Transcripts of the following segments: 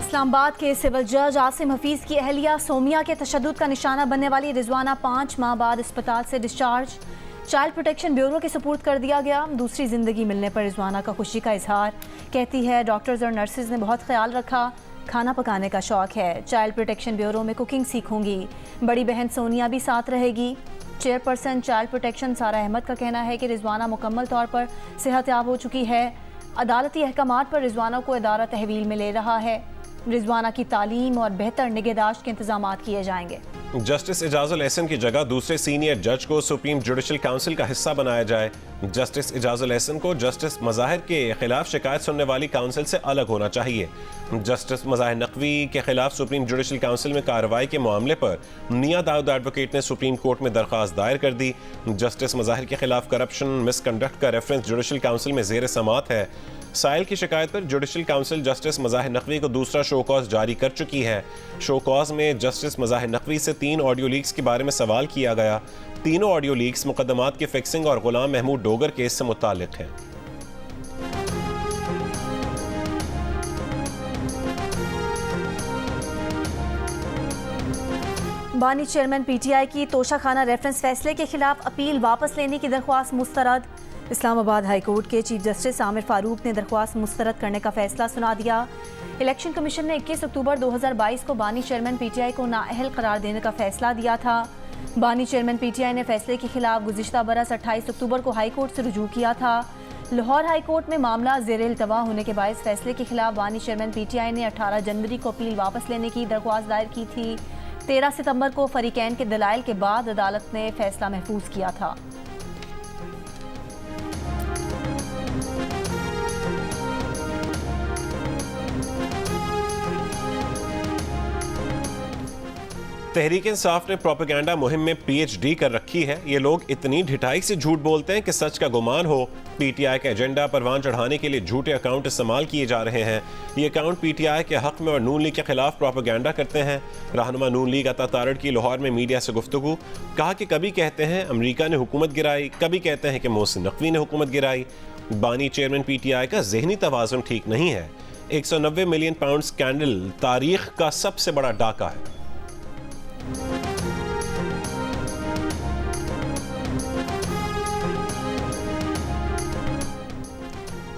इस्लामाबाद के सिविल जज आसिम हफीज की अहलिया सोमिया के तशद्दुद का निशाना बनने वाली रिजवाना 5 माह बाद अस्पताल से डिस्चार्ज, चाइल्ड प्रोटेक्शन ब्यूरो के सुपुर्द कर दिया गया। दूसरी जिंदगी मिलने पर रिजवाना का खुशी का इजहार। कहती है डॉक्टर्स और नर्सेज ने बहुत ख्याल रखा, खाना पकाने का शौक है। चाइल्ड प्रोटेक्शन ब्यूरो में कुकिंग सीखूंगी। बड़ी बहन सोनिया भी साथ रहेगी। चेयरपर्सन चाइल्ड प्रोटेक्शन सारा अहमद का कहना है कि रिजवाना मुकम्मल तौर पर सेहतयाब हो चुकी है। अदालती अहकामात पर रिजवाना को इदारा तहवील में ले रहा है। रिजवाना की तालीम और बेहतर निगहदाश्त के इंतजाम किए जाएंगे। जस्टिस इजाजुल एहसन की जगह दूसरे सीनियर जज को सुप्रीम जुडिशल काउंसिल का हिस्सा बनाया जाए। जस्टिस इजाजुल एहसन को जस्टिस मज़ाहिर के खिलाफ शिकायत सुनने वाली काउंसिल से अलग होना चाहिए। जस्टिस मज़ाहिर नकवी के खिलाफ सुप्रीम जुडिशल काउंसिल में कार्रवाई के मामले पर मियां दाऊद एडवोकेट ने सुप्रीम कोर्ट में दरख्वास्त दायर कर दी। जस्टिस मज़ाहिर के खिलाफ करप्शन मिसकंडक्ट का रेफरेंस जुडिशल काउंसिल में ज़ेर समात है। साइल की शिकायत पर judicial council justice Mazahir Naqvi को दूसरा शो कॉज जारी कर चुकी है। शो कॉज में जस्टिस मज़ाहिर नकवी से 3 ऑडियो लीक्स के बारे में सवाल किया गया। तीनों ऑडियो लीक्स मुकदमात के फिक्सिंग और गुलाम महमूद डोगर केस से मुताल्लिक हैं। बानी चेयरमैन पीटीआई की तोशाखाना रेफरेंस फैसले के खिलाफ अपील वापस लेने की दरख्वास्त मुस्तरद। इस्लामाबाद हाई कोर्ट के चीफ जस्टिस आमिर फारूक ने दरख्वास्त मुस्तरद करने का फैसला सुना दिया। इलेक्शन कमीशन ने 21 अक्टूबर 2022 को बानी चेयरमैन पीटीआई को नाअहल करार देने का फैसला दिया था। बानी चेयरमैन पीटीआई ने फैसले के खिलाफ गुज़िश्ता बरस 28 अक्टूबर को हाई कोर्ट से रुजू किया था। लाहौर हाई कोर्ट में मामला ज़ेर इल्तवा होने के बायस फैसले के खिलाफ बानी चेयरमैन पीटीआई ने 18 जनवरी को अपील वापस लेने की दरख्वास्त दायर की थी। 13 सितंबर को फरीकैन के दलाइल के बाद अदालत ने फैसला महफूज किया था। तहरीक इंसाफ ने प्रोपेगेंडा मुहिम में पीएचडी कर रखी है। ये लोग इतनी ढिठाई से झूठ बोलते हैं कि सच का गुमान हो। पीटीआई का एजेंडा परवान चढ़ाने के लिए झूठे अकाउंट इस्तेमाल किए जा रहे हैं। ये अकाउंट पीटीआई के हक में और नून लीग के खिलाफ प्रोपेगेंडा करते हैं। रहनुमा नून लीग अता तारड़ की लाहौर में मीडिया से गुफ्तगू, कहा कि कभी कहते हैं अमरीका ने हुकूमत गिराई, कभी कहते हैं कि मोहसिन नकवी ने हुकूमत गिराई। बानी चेयरमैन पीटीआई का जहनी तवाज़ुन ठीक नहीं है। 190 मिलियन पाउंड स्कैंडल तारीख का सबसे बड़ा डाका है।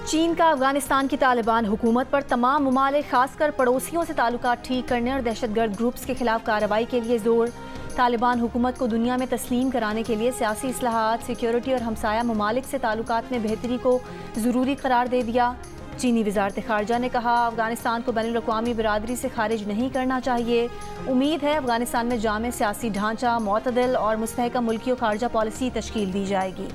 चीन का अफगानिस्तान की तालिबान हुकूमत पर तमाम ममालिक खासकर पड़ोसियों से ताल्लुकात ठीक करने और दहशतगर्द ग्रुप्स के खिलाफ कार्रवाई के लिए जोर। तालिबान हुकूमत को दुनिया में तस्लीम कराने के लिए सियासी इस्लाहात, सिक्योरिटी और हमसाया ममालिक से ताल्लुकात में बेहतरी को ज़रूरी करार दे दिया। चीनी वज़ारत ख़ारजा ने कहा अफगानिस्तान को बैनुल अक़वामी बिरादरी से खारिज नहीं करना चाहिए। उम्मीद है अफगानिस्तान में जामे सियासी ढांचा, मुतदिल और मुस्तहकम मुल्की और खारजा पॉलिसी तश्कील दी जाएगी।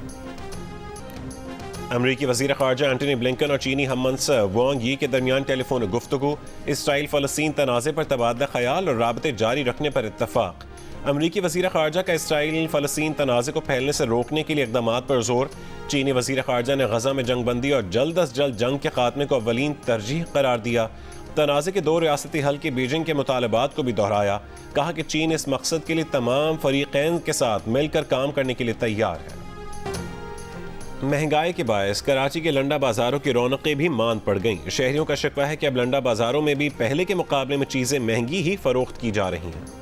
अमरीकी वज़ीर ख़ारजा एंटनी ब्लिंकन और चीनी हममंसब वांग यी के दरमियान टेलीफोन गुफ्तगू, इसराइल फ़लस्तीन तनाज़े पर तबादला ख़याल और राबते जारी रखने पर इत्तफ़ाक़। अमरीकी वज़ीर ख़ारजा का इसराइल फ़लस्तीन तनाज़े को फैलने से रोकने के लिए इक़दामात पर जोर। चीनी वज़ीर ख़ारजा ने गज़ा में जंगबंदी और जल्द अज जल्द जंग के ख़ात्मे को अव्वलीन तरजीह करार दिया। तनाज़े के 2 रियासती हल के बीजिंग के मुतालबात को भी दोहराया। कहा कि चीन इस मकसद के लिए तमाम फ़रीक़ैन के साथ मिलकर काम करने के लिए तैयार है। महंगाई के बायस कराची के लंडा बाजारों की रौनकें भी मांद पड़ गईं। शहरियों का शिकवा है कि अब लंडा बाजारों में भी पहले के मुकाबले में चीज़ें महंगी ही फरोख्त की जा रही हैं।